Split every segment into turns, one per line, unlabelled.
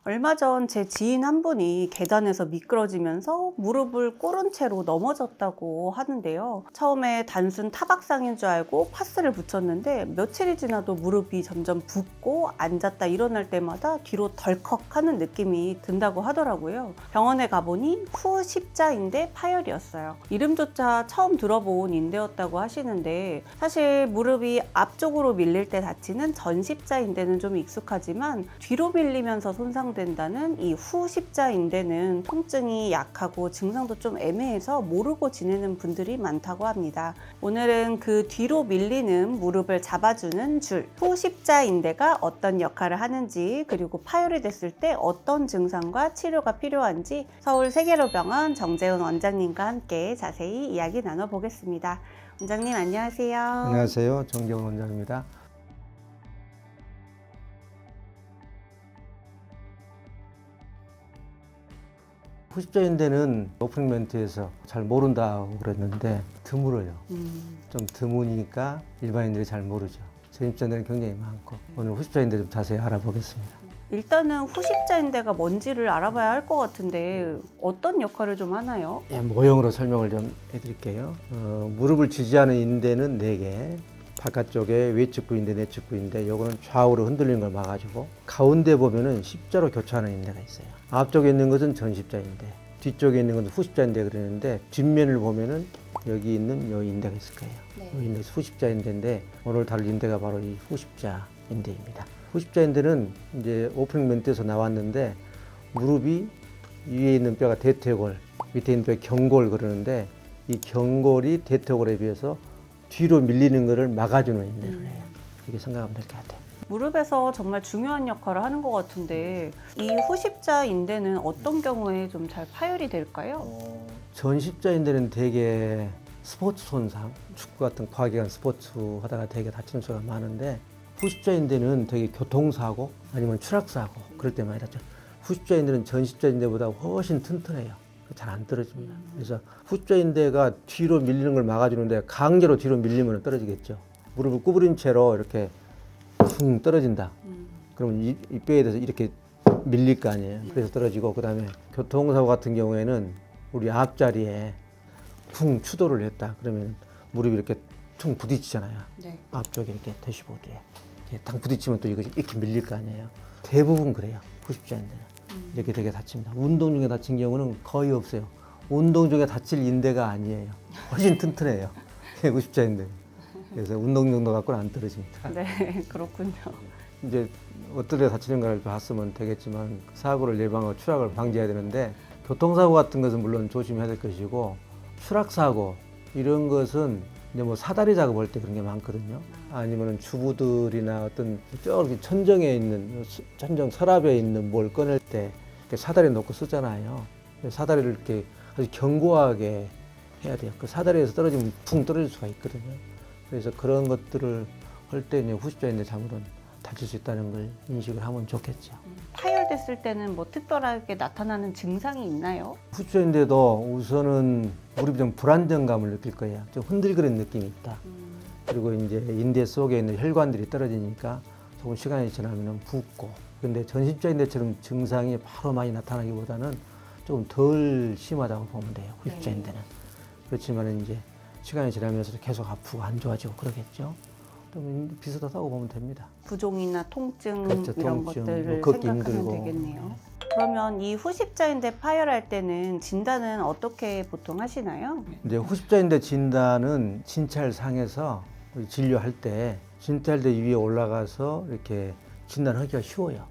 얼마 전 제 지인 한 분이 계단에서 미끄러지면서 무릎을 꿇은 채로 넘어졌다고 하는데요. 처음에 단순 타박상인 줄 알고 파스를 붙였는데 며칠이 지나도 무릎이 점점 붓고 앉았다 일어날 때마다 뒤로 덜컥 하는 느낌이 든다고 하더라고요. 병원에 가보니 후십자인대 파열이었어요. 이름조차 처음 들어본 인대였다고 하시는데, 사실 무릎이 앞쪽으로 밀릴 때 다치는 전십자인대는 좀 익숙하지만 뒤로 밀리면서 손상된다는 이 후십자인대는 통증이 약하고 증상도 좀 애매해서 모르고 지내는 분들이 많다고 합니다. 오늘은 그 뒤로 밀리는 무릎을 잡아주는 줄, 후십자인대가 어떤 역할을 하는지, 그리고 파열이 됐을 때 어떤 증상과 치료가 필요한지 서울 세계로병원 정재훈 원장님과 함께 자세히 이야기 나눠보겠습니다. 원장님 안녕하세요.
안녕하세요. 정재훈 원장입니다. 후십자인대는 오프닝 멘트에서 잘 모른다고 그랬는데 드물어요. 좀 드무니까 일반인들이 잘 모르죠. 전십자인대는 굉장히 많고 오늘 후십자인대 좀 자세히 알아보겠습니다.
일단은 후십자인대가 뭔지를 알아봐야 할 것 같은데 어떤 역할을 좀 하나요?
예, 모형으로 설명을 좀 해드릴게요. 무릎을 지지하는 인대는 4개, 바깥쪽에 외측 부인대, 내측 부인대, 요거는 좌우로 흔들리는 걸 막아주고, 가운데 보면은 십자로 교차하는 인대가 있어요. 앞쪽에 있는 것은 전십자인대, 뒤쪽에 있는 것은 후십자인대 그러는데, 뒷면을 보면은 여기 있는 요 인대가 있을 거예요.
네.
이 인대가 후십자인대인데 오늘 다룰 인대가 바로 이 후십자인대입니다. 후십자인대는 이제 오프닝 멘트에서 나왔는데, 무릎이 위에 있는 뼈가 대퇴골, 밑에 있는 뼈가 경골 그러는데, 이 경골이 대퇴골에 비해서 뒤로 밀리는 것을 막아주는 인대를 해요. 이렇게 생각하면 될 것 같아요.
무릎에서 정말 중요한 역할을 하는 것 같은데, 이 후십자인대는 어떤 경우에 좀 잘 파열이 될까요?
전십자인대는 대개 스포츠 손상, 축구 같은 과기관 스포츠 하다가 대개 다치는 수가 많은데, 후십자인대는 되게 교통사고 아니면 추락사고 그럴 때 많이 다쳐요. 후십자인대는 전십자인대보다 훨씬 튼튼해요. 잘 안 떨어집니다. 그래서 후십자인대가 뒤로 밀리는 걸 막아주는데, 강제로 뒤로 밀리면 떨어지겠죠. 무릎을 구부린 채로 이렇게 퉁 떨어진다. 그러면 이 뼈에 대해서 이렇게 밀릴 거 아니에요. 그래서 떨어지고, 그 다음에 교통사고 같은 경우에는 우리 앞자리에 쿵 추돌을 했다. 그러면 무릎이 이렇게 퉁 부딪히잖아요.
네.
앞쪽에 이렇게 대시보드에 이렇게 당 부딪히면 또 이것이 이렇게 밀릴 거 아니에요. 대부분 그래요. 후십자인대는. 이렇게 되게 다칩니다. 운동 중에 다친 경우는 거의 없어요. 운동 중에 다칠 인대가 아니에요. 훨씬 튼튼해요. 후십자인대. 그래서 운동 정도 갖고는 안 떨어집니다.
네, 그렇군요.
이제 어떻게 다치는가를 봤으면 되겠지만, 사고를 예방하고 추락을 방지해야 되는데, 교통사고 같은 것은 물론 조심해야 될 것이고, 추락사고 이런 것은 이제 뭐 사다리 작업할 때 그런 게 많거든요. 아니면은 주부들이나 어떤 저기 천정에 있는, 천정 서랍에 있는 뭘 꺼낼 때 사다리 놓고 쓰잖아요. 사다리를 이렇게 아주 견고하게 해야 돼요. 그 사다리에서 떨어지면 붕 떨어질 수가 있거든요. 그래서 그런 것들을 할 때 후십자인대 잘못은 다칠 수 있다는 걸 인식을 하면 좋겠죠.
파열됐을 때는 뭐 특별하게 나타나는 증상이 있나요?
후십자인대도 우선은 무릎이 좀 불안정감을 느낄 거예요. 좀 흔들거리는 느낌이 있다. 그리고 이제 인대 속에 있는 혈관들이 떨어지니까 조금 시간이 지나면 붓고. 근데 전십자인대처럼 증상이 바로 많이 나타나기보다는 조금 덜 심하다고 보면 돼요. 후십자인대는. 그렇지만 이제 시간이 지나면서 계속 아프고 안 좋아지고 그러겠죠. 좀 비슷하다고 보면 됩니다.
부종이나 통증,
그렇죠.
이런
통증,
것들을
걷기
생각하면
힘들고.
되겠네요. 그러면 이 후십자인대 파열할 때는 진단은 어떻게 보통 하시나요?
이제 후십자인대 진단은 진찰상에서 진료할 때 진찰대 위에 올라가서 이렇게 진단하기가 쉬워요.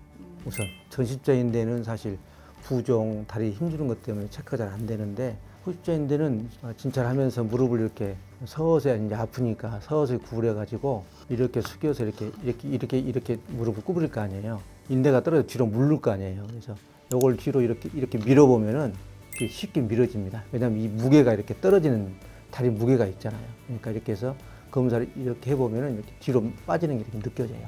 우선 전십자인대는 사실 부종, 다리 힘주는 것 때문에 체크가 잘 안 되는데, 후십자인대는 진찰하면서 무릎을 이렇게 서서히 이제 아프니까 서서히 구부려 가지고 이렇게 숙여서 이렇게 무릎을 구부릴 거 아니에요. 인대가 떨어져 뒤로 물를 거 아니에요. 그래서 요걸 뒤로 이렇게 밀어보면은 쉽게 밀어집니다. 왜냐하면 이 무게가 이렇게 떨어지는 다리 무게가 있잖아요. 그러니까 이렇게 해서 검사를 이렇게 해보면은 이렇게 뒤로 빠지는 게 이렇게 느껴져요.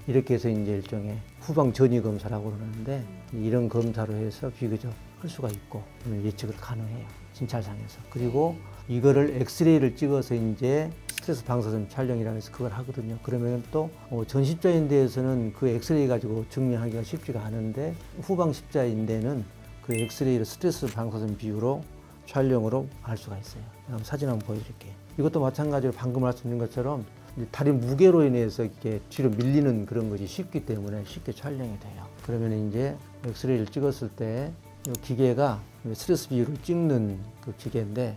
이렇게 해서 이제 일종의 후방 전이 검사라고 그러는데, 이런 검사로 해서 비교적 할 수가 있고 예측을 가능해요. 진찰상에서. 그리고 이거를 엑스레이를 찍어서 이제 스트레스 방사선 촬영이라고 해서 그걸 하거든요. 그러면 또 전십자인대에서는 그 엑스레이 가지고 증명하기가 쉽지가 않은데 후방 십자인대는 그 엑스레이를 스트레스 방사선 비율로 촬영으로 알 수가 있어요. 사진 한번 보여드릴게요. 이것도 마찬가지로 방금 말씀드린 것처럼 다리 무게로 인해서 이렇게 뒤로 밀리는 그런 것이 쉽기 때문에 쉽게 촬영이 돼요. 그러면 이제 엑스레이를 찍었을 때 이 기계가 스트레스 비율을 찍는 그 기계인데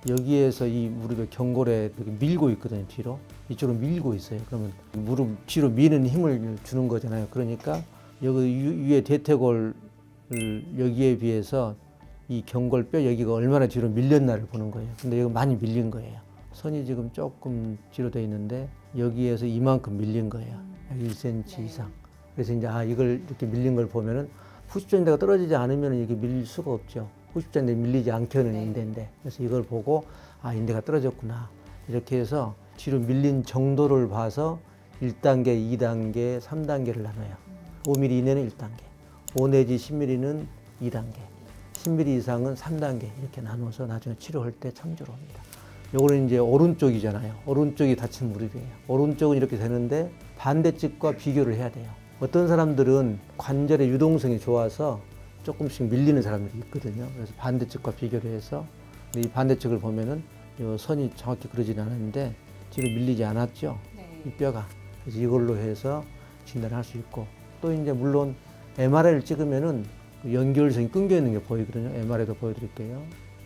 여기에서 이 무릎의 경골에 이렇게 밀고 있거든요. 뒤로 이쪽으로 밀고 있어요. 그러면 무릎 뒤로 미는 힘을 주는 거잖아요. 그러니까 여기 위에 대퇴골 여기에 비해서 이 경골뼈 여기가 얼마나 뒤로 밀렸나를 보는 거예요. 근데 여기 많이 밀린 거예요. 선이 지금 조금 뒤로 돼 있는데 여기에서 이만큼 밀린 거예요. 1cm 이상. 그래서 이제 이걸 이렇게 밀린 걸 보면은 후십자인대가 떨어지지 않으면 이게 밀릴 수가 없죠. 후십자인대 밀리지 않게 하는 인대인데. 그래서 이걸 보고 인대가 떨어졌구나. 이렇게 해서 뒤로 밀린 정도를 봐서 1단계, 2단계, 3단계를 나눠요. 5mm 이내는 1단계, 5 내지 10mm는 2단계, 10mm 이상은 3단계 이렇게 나눠서 나중에 치료할 때 참조를 합니다. 요거는 이제 오른쪽이잖아요. 오른쪽이 다친 무릎이에요. 오른쪽은 이렇게 되는데 반대쪽과 비교를 해야 돼요. 어떤 사람들은 관절의 유동성이 좋아서 조금씩 밀리는 사람들이 있거든요. 그래서 반대쪽과 비교를 해서 이 반대쪽을 보면은 이 선이 정확히 그러지는 않았는데 뒤로 밀리지 않았죠. 이 뼈가. 그래서 이걸로 해서 진단을 할 수 있고 또 이제 물론 MRI를 찍으면은 연결선이 끊겨 있는 게 보이거든요. MRI도 보여드릴게요.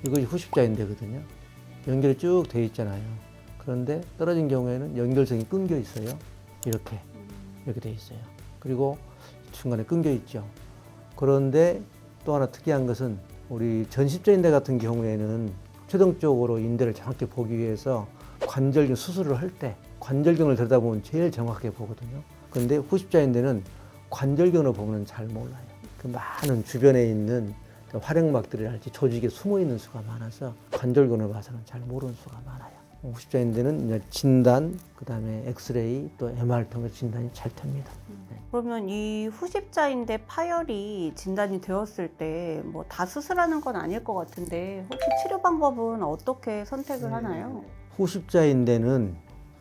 이것이 후십자인대거든요. 연결이 쭉 돼 있잖아요. 그런데 떨어진 경우에는 연결선이 끊겨 있어요. 이렇게 돼 있어요. 그리고 중간에 끊겨 있죠. 그런데 또 하나 특이한 것은 우리 전십자인대 같은 경우에는 최종적으로 인대를 정확히 보기 위해서 관절경 수술을 할 때 관절경을 들여다보면 제일 정확하게 보거든요. 그런데 후십자인대는 관절경으로 보면 잘 몰라요. 그 많은 주변에 있는 활액막들이랄지 조직에 숨어 있는 수가 많아서 관절근을 봐서는 잘 모르는 수가 많아요. 후십자인대는 이제 진단, 그다음에 엑스레이, 또 MR 통해서 진단이 잘 됩니다.
그러면 이 후십자인대 파열이 진단이 되었을 때 뭐 다 수술하는 건 아닐 것 같은데 혹시 치료 방법은 어떻게 선택을 하나요?
후십자인대는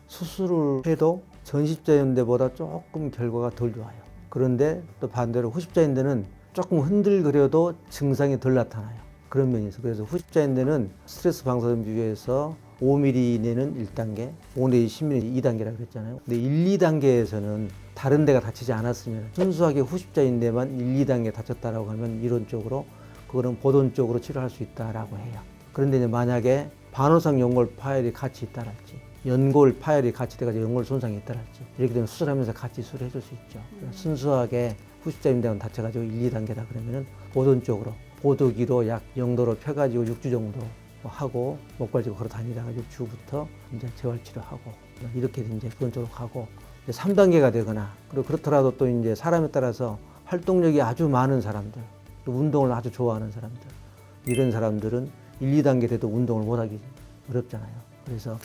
수술을 해도 전십자인대보다 조금 결과가 덜 좋아요. 그런데 또 반대로 후십자인대는 조금 흔들거려도 증상이 덜 나타나요. 그런 면이 있어요. 그래서 후십자인대는 스트레스 방사선 비교에서 5mm 이내는 1단계, 5 내지 10mm 2단계라고 그랬잖아요. 근데 1, 2단계에서는 다른 데가 다치지 않았으면 순수하게 후십자인대만 1, 2단계 다쳤다라고 하면 이론적으로 그거는 보존적으로 치료할 수 있다라고 해요. 그런데 이제 만약에 반월상 연골 파열이 같이 있다랄지 연골 파열이 같이 돼가지고 연골 손상이 있다랄지 이렇게 되면 수술하면서 같이 수술해 줄 수 있죠. 순수하게 후십자인대만 다쳐가지고 1, 2단계다 그러면은 보존적으로 보도기로 약 0도로 펴가지고 6주 정도 하고 목 발지고 걸어 다니다가 6주부터 이제 재활치료하고 이렇게 이제 그런 쪽으로 가고 3단계가 되거나 그리고 그렇더라도 또 이제 사람에 따라서 활동력이 아주 많은 사람들 또 운동을 아주 좋아하는 사람들 이런 사람들은 1, 2단계 돼도 운동을 못하기 어렵잖아요. 그래서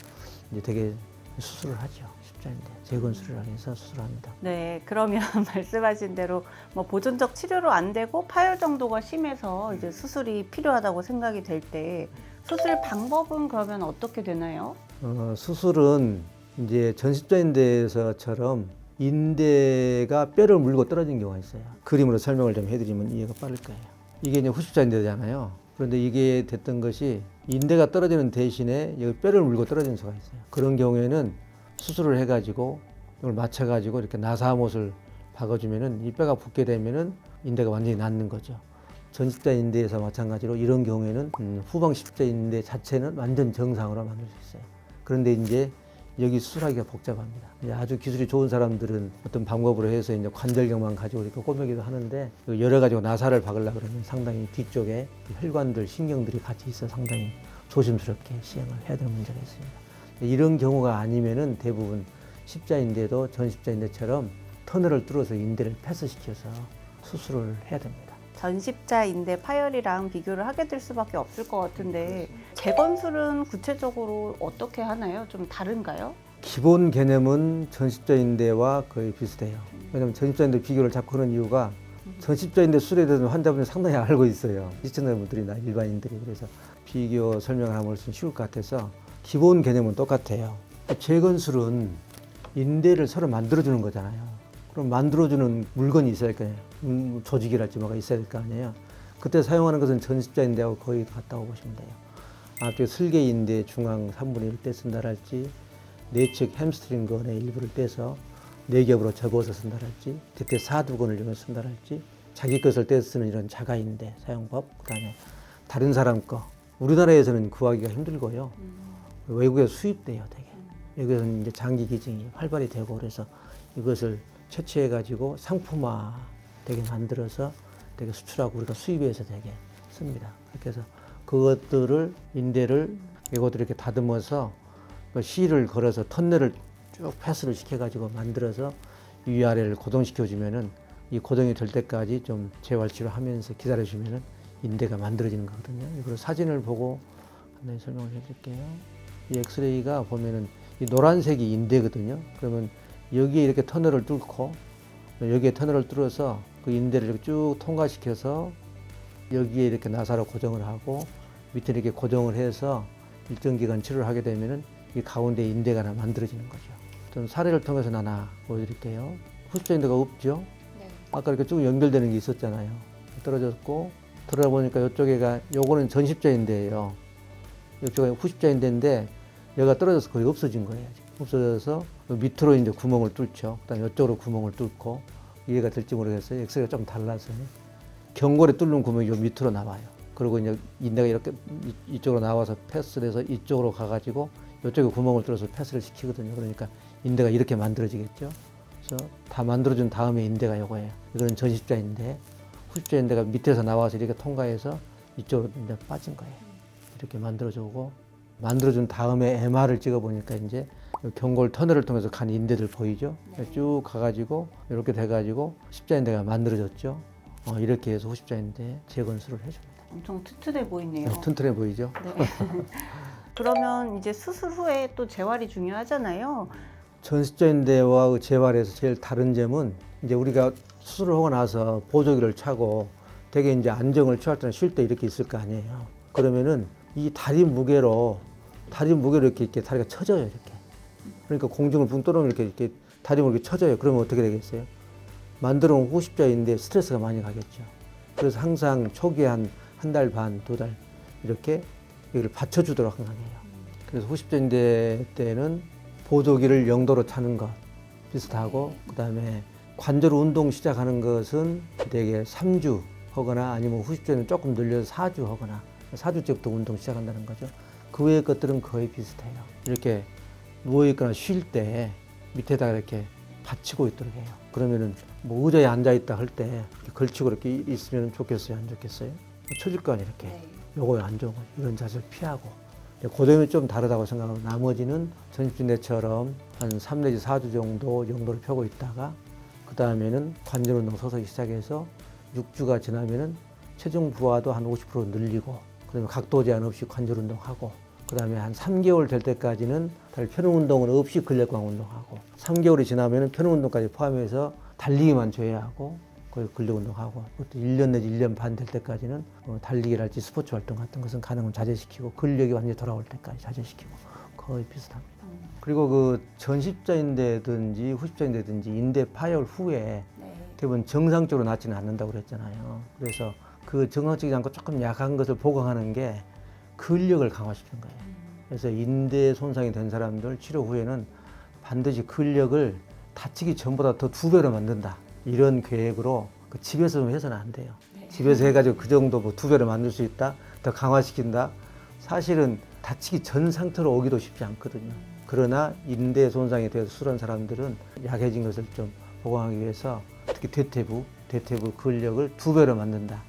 이제 되게 수술을 하죠. 십자인대 재건 수술을 해서 수술합니다.
네, 그러면 말씀하신 대로 뭐 보존적 치료로 안 되고 파열 정도가 심해서 이제 수술이 필요하다고 생각이 될 때 수술 방법은 그러면 어떻게 되나요?
수술은 이제 전십자인대에서처럼 인대가 뼈를 물고 떨어진 경우가 있어요. 그림으로 설명을 좀 해드리면 이해가 빠를 거예요. 이게 이제 후십자인대잖아요. 그런데 이게 됐던 것이 인대가 떨어지는 대신에 여기 뼈를 물고 떨어진 수가 있어요. 그런 경우에는 수술을 해가지고 이걸 맞춰가지고 이렇게 나사못을 박아주면은 이 뼈가 붙게 되면은 인대가 완전히 낫는 거죠. 전십자인대에서 마찬가지로 이런 경우에는 후방 십자인대 자체는 완전 정상으로 만들 수 있어요. 그런데 이제 여기 수술하기가 복잡합니다. 아주 기술이 좋은 사람들은 어떤 방법으로 해서 이제 관절경만 가지고 이렇게 꼬매기도 하는데 여러 가지 나사를 박으려고 그러면 상당히 뒤쪽에 혈관들, 신경들이 같이 있어 상당히 조심스럽게 시행을 해야 되는 문제가 있습니다. 이런 경우가 아니면은 대부분 십자인대도 전십자인대처럼 터널을 뚫어서 인대를 패스시켜서 수술을 해야 됩니다.
전십자인대 파열이랑 비교를 하게 될 수밖에 없을 것 같은데 재건술은 구체적으로 어떻게 하나요? 좀 다른가요?
기본 개념은 전십자인대와 거의 비슷해요. 왜냐하면 전십자인대 비교를 자꾸 하는 이유가 전십자인대 수술에 대해서 환자분이 상당히 알고 있어요. 시청자분들이나 일반인들이. 그래서 비교 설명을 하면 훨씬 쉬울 것 같아서 기본 개념은 똑같아요. 재건술은 인대를 서로 만들어주는 거잖아요. 그럼 만들어주는 물건이 있어야 할 거 아니에요. 조직이랄지 뭐가 있어야 될 거 아니에요. 그때 사용하는 것은 전십자인대하고 거의 같다고 보시면 돼요. 앞쪽에 슬개인대 중앙 3분의 1 때 쓴다랄지, 내측 햄스트링건의 일부를 떼서 네 겹으로 접어서 쓴다랄지, 그때 사두건을 이용해서 쓴다랄지, 자기 것을 떼서 쓰는 이런 자가인대 사용법, 그다음에 다른 사람 거. 우리나라에서는 구하기가 힘들고요. 외국에 수입돼요, 되게. 여기서는 이제 장기 기증이 활발히 되고 그래서 이것을 채취해 가지고 상품화 되게 만들어서 되게 수출하고 우리가 수입해서 되게 씁니다. 그렇게 해서 그것들을 인대를 이것들 이렇게 다듬어서 그 실을 걸어서 턴넬을 쭉 패스를 시켜가지고 만들어서 위아래를 고정시켜주면은 이 고정이 될 때까지 좀 재활치료 하면서 기다려주면은 인대가 만들어지는 거거든요. 이걸 사진을 보고 간단히 설명을 해드릴게요. 이 엑스레이가 보면은 이 노란색이 인대거든요. 그러면 여기에 이렇게 터널을 뚫고 여기에 터널을 뚫어서 그 인대를 이렇게 쭉 통과시켜서 여기에 이렇게 나사로 고정을 하고 밑에 이렇게 고정을 해서 일정 기간 치료를 하게 되면은 이 가운데 인대가 하나 만들어지는 거죠. 좀 사례를 통해서 하나 보여드릴게요. 후십자 인대가 없죠?
네.
아까 이렇게 쭉 연결되는 게 있었잖아요. 떨어졌고 들어보니까 이쪽에가 요거는 전십자인대예요. 이쪽에 후십자인대인데 얘가 떨어져서 거의 없어진 거예요. 없어져서 밑으로 이제 구멍을 뚫죠. 그다음에 이쪽으로 구멍을 뚫고 이해가 될지 모르겠어요. 엑스레이가 좀 달라서 경골에 뚫는 구멍이 요 밑으로 나와요. 그리고 이제 인대가 이렇게 이쪽으로 나와서 패스를 해서 이쪽으로 가가지고 이쪽에 구멍을 뚫어서 패스를 시키거든요. 그러니까 인대가 이렇게 만들어지겠죠. 그래서 다 만들어준 다음에 인대가 요거예요. 이거는 전십자인대. 후십자인대가 밑에서 나와서 이렇게 통과해서 이쪽으로 이제 빠진 거예요. 이렇게 만들어주고 만들어준 다음에 MR을 찍어보니까 이제 경골 터널을 통해서 간 인대들 보이죠? 쭉 가가지고 이렇게 돼가지고 십자인대가 만들어졌죠. 이렇게 해서 후십자인대 재건술을 해줍니다.
엄청 튼튼해 보이네요.
튼튼해 보이죠?
네. 그러면 이제 수술 후에 또 재활이 중요하잖아요.
전십자인대와 재활에서 제일 다른 점은 이제 우리가 수술을 하고 나서 보조기를 차고 되게 이제 안정을 취할 때는 쉴 때 이렇게 있을 거 아니에요. 그러면은 이 다리 무게로 이렇게 다리가 처져요, 이렇게. 그러니까 공중을 붕 떠놓으면 이렇게 다리 무게 쳐져요. 그러면 어떻게 되겠어요? 만들어 놓은 후십자인데 스트레스가 많이 가겠죠. 그래서 항상 초기에 한 달 반, 2달 이렇게 여기를 받쳐주도록 항상 해요. 그래서 후십자인대 때는 보조기를 0도로 차는 것 비슷하고 그다음에 관절 운동 시작하는 것은 대개 3주 하거나 아니면 후십자는 조금 늘려서 4주 하거나 4주째부터 운동 시작한다는 거죠. 그 외의 것들은 거의 비슷해요. 이렇게 누워있거나 쉴 때 밑에다가 이렇게 받치고 있도록 해요. 그러면은 뭐 의자에 앉아있다 할 때 걸치고 이렇게 있으면 좋겠어요? 안 좋겠어요? 쳐질 거 아니에요, 이렇게. 요거 안 좋은 거죠. 이런 자세를 피하고. 고점이 좀 다르다고 생각하고 나머지는 전십자인대처럼 한 3 내지 4주 정도 용도를 펴고 있다가 그 다음에는 관절 운동 서서히 시작해서 6주가 지나면은 체중 부하도 한 50% 늘리고 그다음에 각도 제한 없이 관절 운동하고 그다음에 한 3개월 될 때까지는 다리 펴는 운동은 없이 근력광 운동하고 3개월이 지나면은 펴는 운동까지 포함해서 달리기만 줘야 하고 거의 근력 운동하고 그것도 1년 내지 1년 반 될 때까지는 달리기랄지 스포츠 활동 같은 것은 가능하면 자제시키고 근력이 완전히 돌아올 때까지 자제시키고 거의 비슷합니다. 그리고 그 전십자인대든지 후십자인대든지 인대 파열 후에 대부분 정상적으로 낫지는 않는다고 그랬잖아요. 그래서 그 정상적이지 않고 조금 약한 것을 보강하는 게 근력을 강화시키는 거예요. 그래서 인대 손상이 된 사람들 치료 후에는 반드시 근력을 다치기 전보다 더 2배로 만든다. 이런 계획으로 그 집에서 좀 해서는 안 돼요. 집에서 해가지고 그 정도 뭐 2배로 만들 수 있다, 더 강화시킨다. 사실은 다치기 전 상태로 오기도 쉽지 않거든요. 그러나 인대 손상이 되어서 수술한 사람들은 약해진 것을 좀 보강하기 위해서 특히 대퇴부 근력을 2배로 만든다.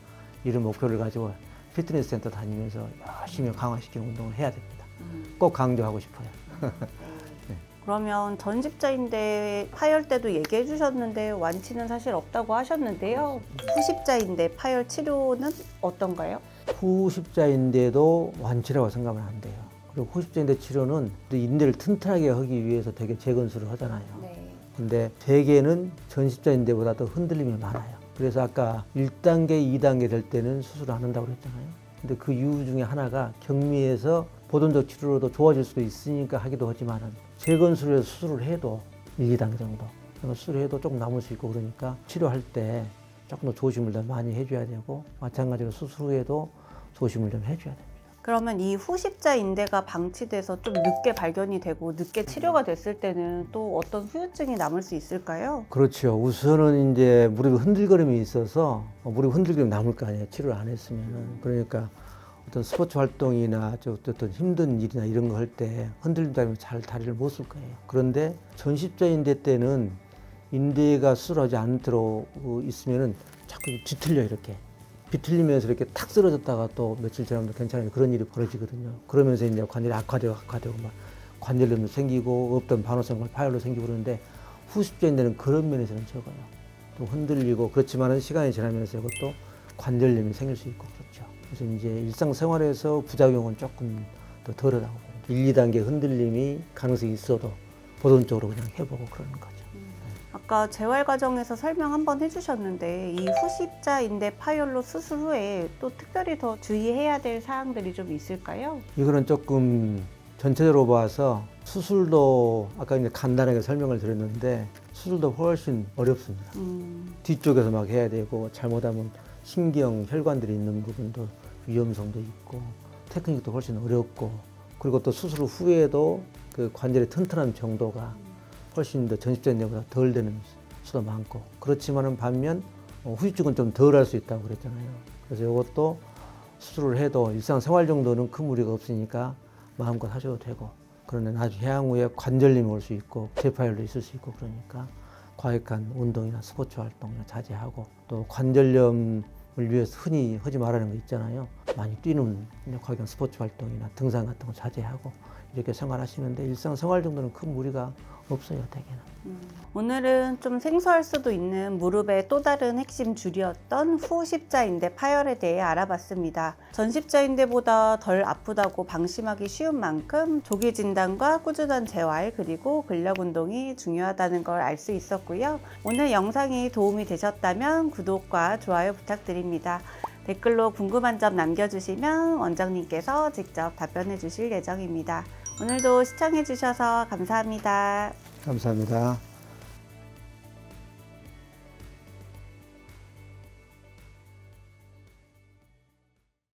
이런 목표를 가지고 피트니스 센터 다니면서 열심히 강화시키는 운동을 해야 됩니다. 꼭 강조하고 싶어요.
그러면 전십자인대 파열 때도 얘기해 주셨는데 완치는 사실 없다고 하셨는데요. 후십자인대 파열 치료는 어떤가요?
후십자인대도 완치라고 생각하면 안 돼요. 그리고 후십자인대 치료는 인대를 튼튼하게 하기 위해서 되게 재건술을 하잖아요. 근데 대개는 전십자인대보다 더 흔들림이 많아요. 그래서 아까 1단계, 2단계 될 때는 수술을 안 한다고 그랬잖아요. 근데 그 이유 중에 하나가 경미해서 보존적 치료로도 좋아질 수도 있으니까 하기도 하지만은 재건술을 해서 수술을 해도 1, 2단계 정도. 수술을 해도 조금 남을 수 있고 그러니까 치료할 때 조금 더 조심을 더 많이 해줘야 되고 마찬가지로 수술 후에도 조심을 좀 해줘야 됩니다.
그러면 이 후십자 인대가 방치돼서 좀 늦게 발견이 되고 늦게 치료가 됐을 때는 또 어떤 후유증이 남을 수 있을까요?
그렇죠. 우선은 이제 무릎에 흔들거림이 있어서 무릎 흔들거림이 남을 거 아니에요. 치료를 안 했으면은. 그러니까 어떤 스포츠 활동이나 어떤 힘든 일이나 이런 거 할 때 흔들리면 잘 다리를 못 쓸 거예요. 그런데 전십자 인대 때는 인대가 수술하지 않도록 있으면은 자꾸 뒤틀려 이렇게. 비틀리면서 이렇게 탁 쓰러졌다가 또 며칠 지나면 괜찮아요. 그런 일이 벌어지거든요. 그러면서 이제 관절이 악화되고 막 관절염도 생기고 없던 반응성 파열도 생기고 그러는데 후십자 인대는 그런 면에서는 적어요. 또 흔들리고 그렇지만은 시간이 지나면서 이것도 관절염이 생길 수 있고 그렇죠. 그래서 이제 일상생활에서 부작용은 조금 더 덜하다고 봅니다. 1, 2단계 흔들림이 가능성이 있어도 보존적으로 그냥 해보고 그러는 거죠.
아까 재활 과정에서 설명 한번 해주셨는데 이 후십자 인대 파열로 수술 후에 또 특별히 더 주의해야 될 사항들이 좀 있을까요?
이거는 조금 전체적으로 봐서 수술도 아까 이제 간단하게 설명을 드렸는데 수술도 훨씬 어렵습니다. 뒤쪽에서 막 해야 되고 잘못하면 신경 혈관들이 있는 부분도 위험성도 있고 테크닉도 훨씬 어렵고 그리고 또 수술 후에도 그 관절의 튼튼함 정도가 훨씬 더 전십자 인대보다 덜 되는 수도 많고 그렇지만은 반면 후유증은 좀 덜 할 수 있다고 그랬잖아요. 그래서 이것도 수술을 해도 일상생활 정도는 큰 무리가 없으니까 마음껏 하셔도 되고 그런데 나중에 향후에 관절염이 올 수 있고 재파열도 있을 수 있고 그러니까 과격한 운동이나 스포츠 활동이나 자제하고 또 관절염을 위해서 흔히 하지 말라는 거 있잖아요. 많이 뛰는 과격한 스포츠 활동이나 등산 같은 거 자제하고 이렇게 생활하시는데 일상생활 정도는 큰 무리가 없어요, 대개는.
오늘은 좀 생소할 수도 있는 무릎의 또 다른 핵심 줄이었던 후십자인대 파열에 대해 알아봤습니다. 전십자인대보다 덜 아프다고 방심하기 쉬운 만큼 조기 진단과 꾸준한 재활 그리고 근력 운동이 중요하다는 걸 알 수 있었고요. 오늘 영상이 도움이 되셨다면 구독과 좋아요 부탁드립니다. 댓글로 궁금한 점 남겨주시면 원장님께서 직접 답변해 주실 예정입니다. 오늘도 시청해 주셔서 감사합니다.
감사합니다.